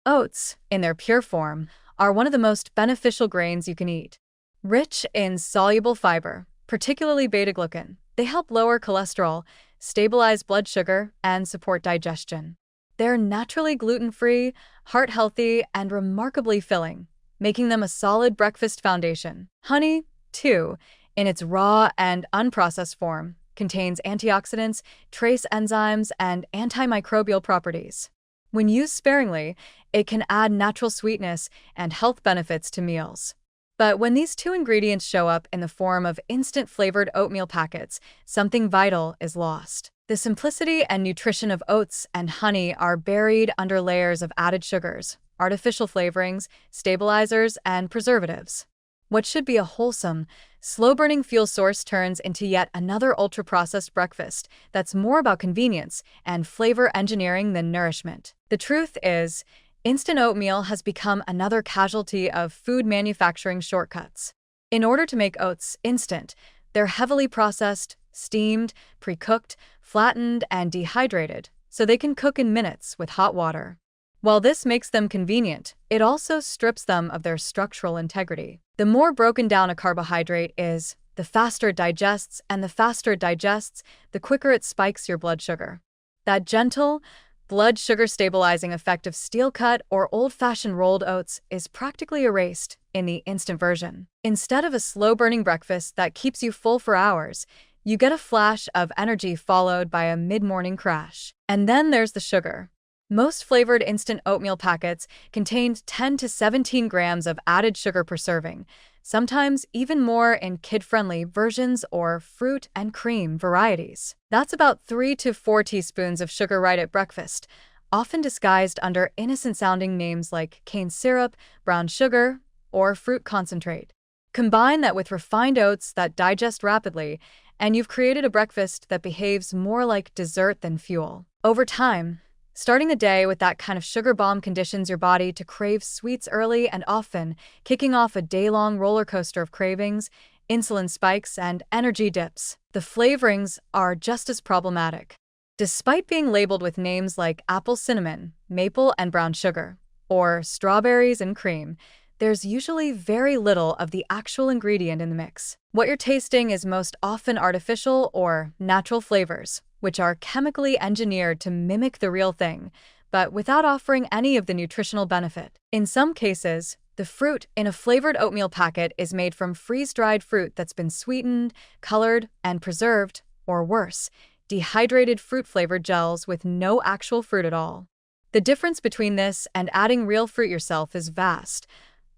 Oats, in their pure form, are one of the most beneficial grains you can eat. Rich in soluble fiber, particularly beta-glucan, they help lower cholesterol, stabilize blood sugar, and support digestion. They're naturally gluten-free, heart-healthy, and remarkably filling, making them a solid breakfast foundation. Honey, too, in its raw and unprocessed form, contains antioxidants, trace enzymes, and antimicrobial properties. When used sparingly, it can add natural sweetness and health benefits to meals. But when these two ingredients show up in the form of instant flavored oatmeal packets, something vital is lost. The simplicity and nutrition of oats and honey are buried under layers of added sugars, artificial flavorings, stabilizers, and preservatives. What should be a wholesome, slow-burning fuel source turns into yet another ultra-processed breakfast that's more about convenience and flavor engineering than nourishment. The truth is, instant oatmeal has become another casualty of food manufacturing shortcuts. In order to make oats instant, they're heavily processed, steamed, pre-cooked, flattened, and dehydrated, so they can cook in minutes with hot water. While this makes them convenient, it also strips them of their structural integrity. The more broken down a carbohydrate is, the faster it digests, and the faster it digests, the quicker it spikes your blood sugar. That gentle, blood sugar stabilizing effect of steel-cut or old-fashioned rolled oats is practically erased in the instant version. Instead of a slow-burning breakfast that keeps you full for hours, you get a flash of energy followed by a mid-morning crash. And then there's the sugar. Most flavored instant oatmeal packets contained 10 to 17 grams of added sugar per serving, sometimes even more in kid-friendly versions or fruit and cream varieties. That's about 3 to 4 teaspoons of sugar right at breakfast, often disguised under innocent-sounding names like cane syrup, brown sugar, or fruit concentrate. Combine that with refined oats that digest rapidly, and you've created a breakfast that behaves more like dessert than fuel. Over time, starting the day with that kind of sugar bomb conditions your body to crave sweets early and often, kicking off a day-long roller coaster of cravings, insulin spikes, and energy dips. The flavorings are just as problematic. Despite being labeled with names like apple cinnamon, maple and brown sugar, or strawberries and cream, there's usually very little of the actual ingredient in the mix. What you're tasting is most often artificial or natural flavors, which are chemically engineered to mimic the real thing, but without offering any of the nutritional benefit. In some cases, the fruit in a flavored oatmeal packet is made from freeze-dried fruit that's been sweetened, colored, and preserved, or worse, dehydrated fruit-flavored gels with no actual fruit at all. The difference between this and adding real fruit yourself is vast.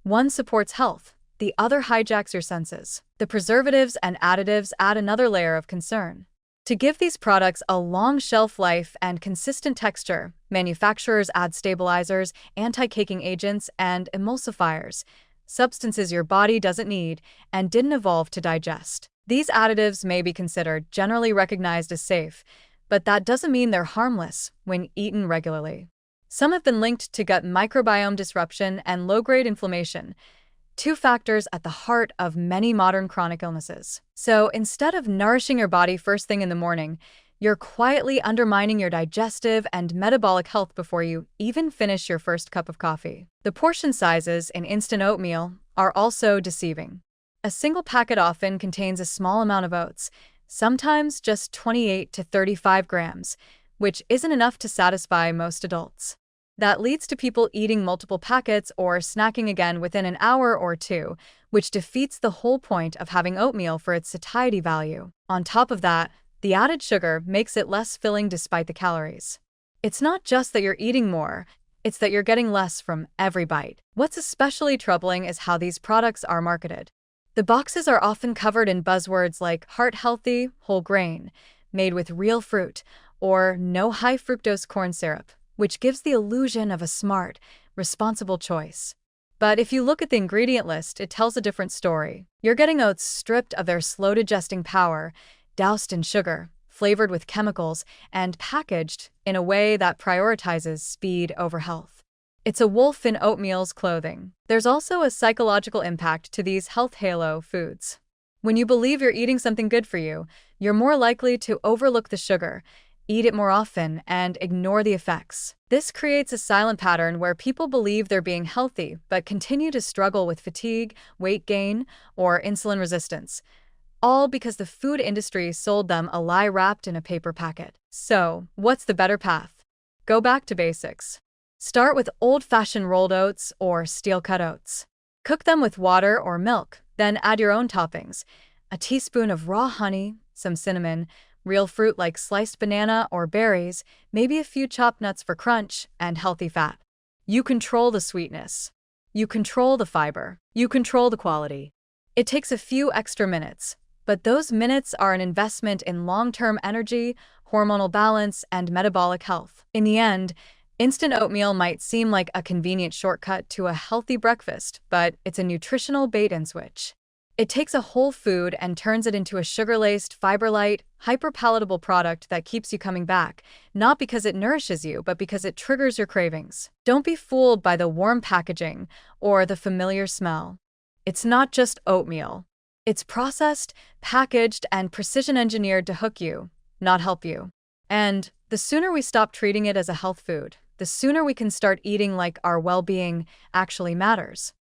One supports health, the other hijacks your senses. The preservatives and additives add another layer of concern. To give these products a long shelf life and consistent texture, manufacturers add stabilizers, anti-caking agents, and emulsifiers, substances your body doesn't need and didn't evolve to digest. These additives may be considered generally recognized as safe, but that doesn't mean they're harmless when eaten regularly. Some have been linked to gut microbiome disruption and low-grade inflammation, two factors at the heart of many modern chronic illnesses. So instead of nourishing your body first thing in the morning, you're quietly undermining your digestive and metabolic health before you even finish your first cup of coffee. The portion sizes in instant oatmeal are also deceiving. A single packet often contains a small amount of oats, sometimes just 28 to 35 grams, which isn't enough to satisfy most adults. That leads to people eating multiple packets or snacking again within an hour or two, which defeats the whole point of having oatmeal for its satiety value. On top of that, the added sugar makes it less filling despite the calories. It's not just that you're eating more, it's that you're getting less from every bite. What's especially troubling is how these products are marketed. The boxes are often covered in buzzwords like heart-healthy, whole grain, made with real fruit, or no high-fructose corn syrup, which gives the illusion of a smart, responsible choice. But if you look at the ingredient list, it tells a different story. You're getting oats stripped of their slow-digesting power, doused in sugar, flavored with chemicals, and packaged in a way that prioritizes speed over health. It's a wolf in oatmeal's clothing. There's also a psychological impact to these health halo foods. When you believe you're eating something good for you, you're more likely to overlook the sugar, eat it more often, and ignore the effects. This creates a silent pattern where people believe they're being healthy but continue to struggle with fatigue, weight gain, or insulin resistance, all because the food industry sold them a lie wrapped in a paper packet. So, what's the better path? Go back to basics. Start with old-fashioned rolled oats or steel-cut oats. Cook them with water or milk, then add your own toppings: a teaspoon of raw honey, some cinnamon, real fruit like sliced banana or berries, maybe a few chopped nuts for crunch, and healthy fat. You control the sweetness. You control the fiber. You control the quality. It takes a few extra minutes, but those minutes are an investment in long-term energy, hormonal balance, and metabolic health. In the end, instant oatmeal might seem like a convenient shortcut to a healthy breakfast, but it's a nutritional bait-and-switch. It takes a whole food and turns it into a sugar-laced, fiber-light, hyper-palatable product that keeps you coming back, not because it nourishes you, but because it triggers your cravings. Don't be fooled by the warm packaging or the familiar smell. It's not just oatmeal. It's processed, packaged, and precision-engineered to hook you, not help you. And the sooner we stop treating it as a health food, the sooner we can start eating like our well-being actually matters.